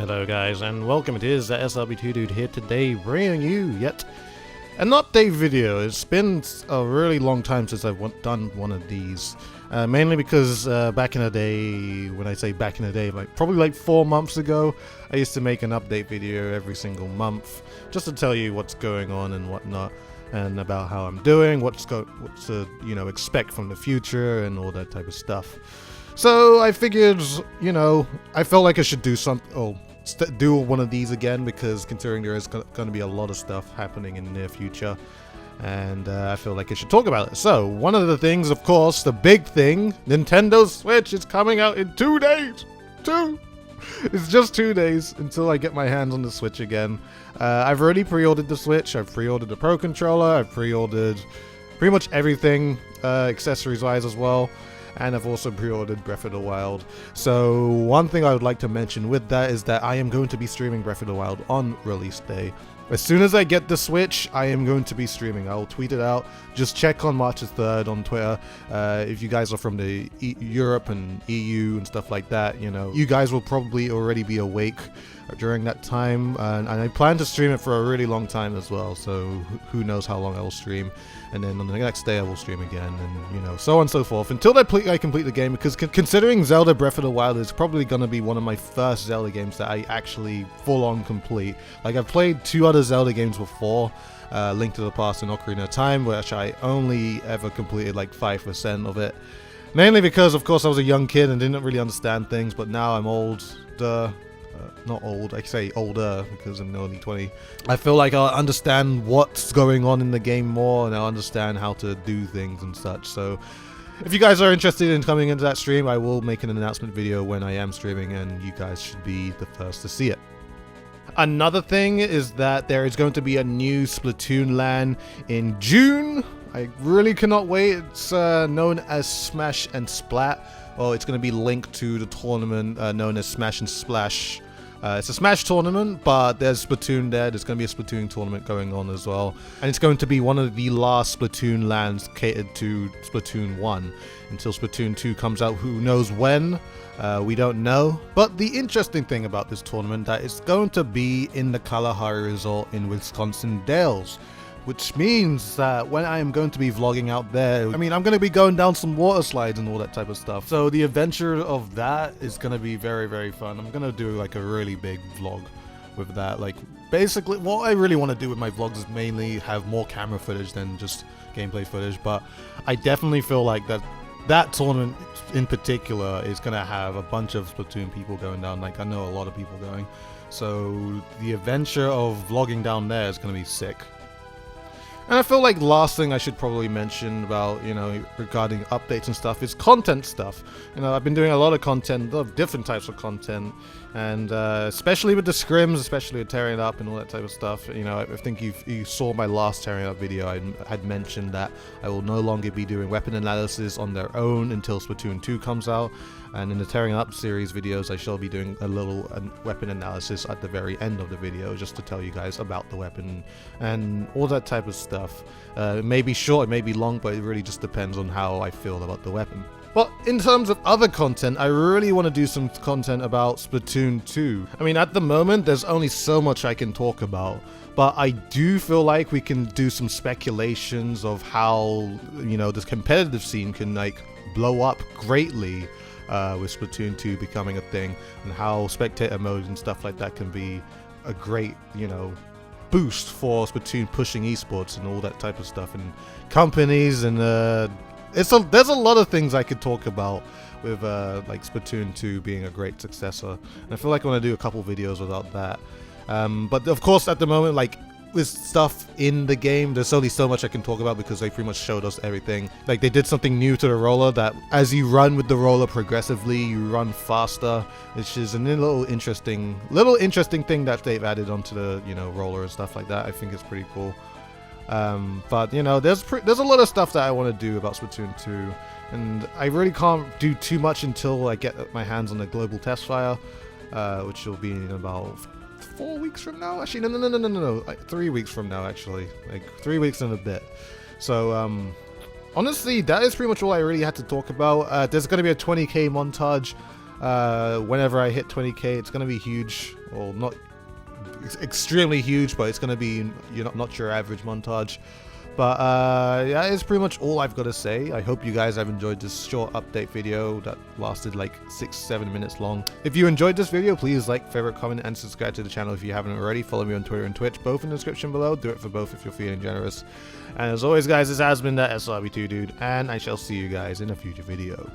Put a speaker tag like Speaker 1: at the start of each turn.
Speaker 1: Hello guys, and welcome. It is ThatSrb2DUDE here today, bringing you yet an update video. It's been a really long time since I've done one of these, mainly because back in the day, when I say back in the day, probably like 4 months ago, I used to make an update video every single month, just to tell you what's going on and whatnot, and about how I'm doing, what to expect from the future, and all that type of stuff. So I figured, I felt like I should do do one of these again, because considering there is going to be a lot of stuff happening in the near future, and I feel like I should talk about it. So one of the things, of course, the big thing, Nintendo Switch is coming out in 2 days. It's just 2 days until I get my hands on the Switch again. I've already pre-ordered the Switch. I've pre-ordered the Pro Controller. I've pre-ordered pretty much everything, accessories-wise as well. And I've also pre-ordered Breath of the Wild. So one thing I would like to mention with that is that I am going to be streaming Breath of the Wild on release day. As soon as I get the Switch, I am going to be streaming. I'll tweet it out. Just check on March 3rd on Twitter. If you guys are from the Europe and EU and stuff like that, you guys will probably already be awake during that time. And I plan to stream it for a really long time as well. So who knows how long I will stream. And then on the next day I will stream again, and so on and so forth, until I complete the game, because considering Zelda Breath of the Wild is probably going to be one of my first Zelda games that I actually full-on complete. Like, I've played 2 other Zelda games before, Link to the Past and Ocarina of Time, which I only ever completed like 5% of it. Mainly because, of course, I was a young kid and didn't really understand things, but now I'm older. Not old, I say older because I'm only 20. I feel like I'll understand what's going on in the game more, and I'll understand how to do things and such. So if you guys are interested in coming into that stream, I will make an announcement video when I am streaming, and you guys should be the first to see it. Another thing is that there is going to be a new Splatoon Land in June. I really cannot wait. It's known as Smash and Splat. Well, it's going to be linked to the tournament known as Smash and Splash. It's a Smash tournament, but there's Splatoon there. There's going to be a Splatoon tournament going on as well. And it's going to be one of the last Splatoon lands catered to Splatoon 1. Until Splatoon 2 comes out, who knows when? We don't know. But the interesting thing about this tournament that it's going to be in the Kalahari Resort in Wisconsin Dells. Which means that when I am going to be vlogging out there, I'm going to be going down some water slides and all that type of stuff. So the adventure of that is going to be very, very fun. I'm going to do like a really big vlog with that. Like, basically, what I really want to do with my vlogs is mainly have more camera footage than just gameplay footage. But I definitely feel like that tournament in particular is going to have a bunch of Splatoon people going down. Like, I know a lot of people going. So the adventure of vlogging down there is going to be sick. And I feel like last thing I should probably mention about, regarding updates and stuff is content stuff. I've been doing a lot of content, a lot of different types of content, and especially with the scrims, especially with tearing it up and all that type of stuff. I think you saw my last tearing up video. I had mentioned that I will no longer be doing weapon analysis on their own until Splatoon 2 comes out. And in the Tearing Up series videos, I shall be doing a little weapon analysis at the very end of the video, just to tell you guys about the weapon and all that type of stuff. It may be short, it may be long, but it really just depends on how I feel about the weapon. But in terms of other content, I really want to do some content about Splatoon 2. At the moment, there's only so much I can talk about. But I do feel like we can do some speculations of how, this competitive scene can, blow up greatly. With Splatoon 2 becoming a thing, and how spectator modes and stuff like that can be a great, boost for Splatoon pushing esports and all that type of stuff, and companies, and there's a lot of things I could talk about with like Splatoon 2 being a great successor, and I feel like I want to do a couple videos about that. But of course, at the moment, with stuff in the game, there's only so much I can talk about because they pretty much showed us everything. Like, they did something new to the roller that as you run with the roller progressively, you run faster, which is a little interesting thing that they've added onto the roller and stuff like that. I think it's pretty cool. But there's a lot of stuff that I want to do about Splatoon 2, and I really can't do too much until I get my hands on the global test file, which will be in about 4 weeks from now. Actually, no, like 3 weeks from now, actually, like 3 weeks and a bit. So honestly, that is pretty much all I really had to talk about. There's going to be a 20k montage Whenever I hit 20k, it's gonna be huge. Well, not extremely huge, but it's gonna be, you know, not your average montage. But yeah, it's pretty much all I've got to say. I hope you guys have enjoyed this short update video that lasted like 6-7 minutes long. If you enjoyed this video, please like, favorite, comment, and subscribe to the channel if you haven't already. Follow me on Twitter and Twitch, both in the description below. Do it for both if you're feeling generous. And as always, guys, this has been ThatSrb2DUDE, and I shall see you guys in a future video.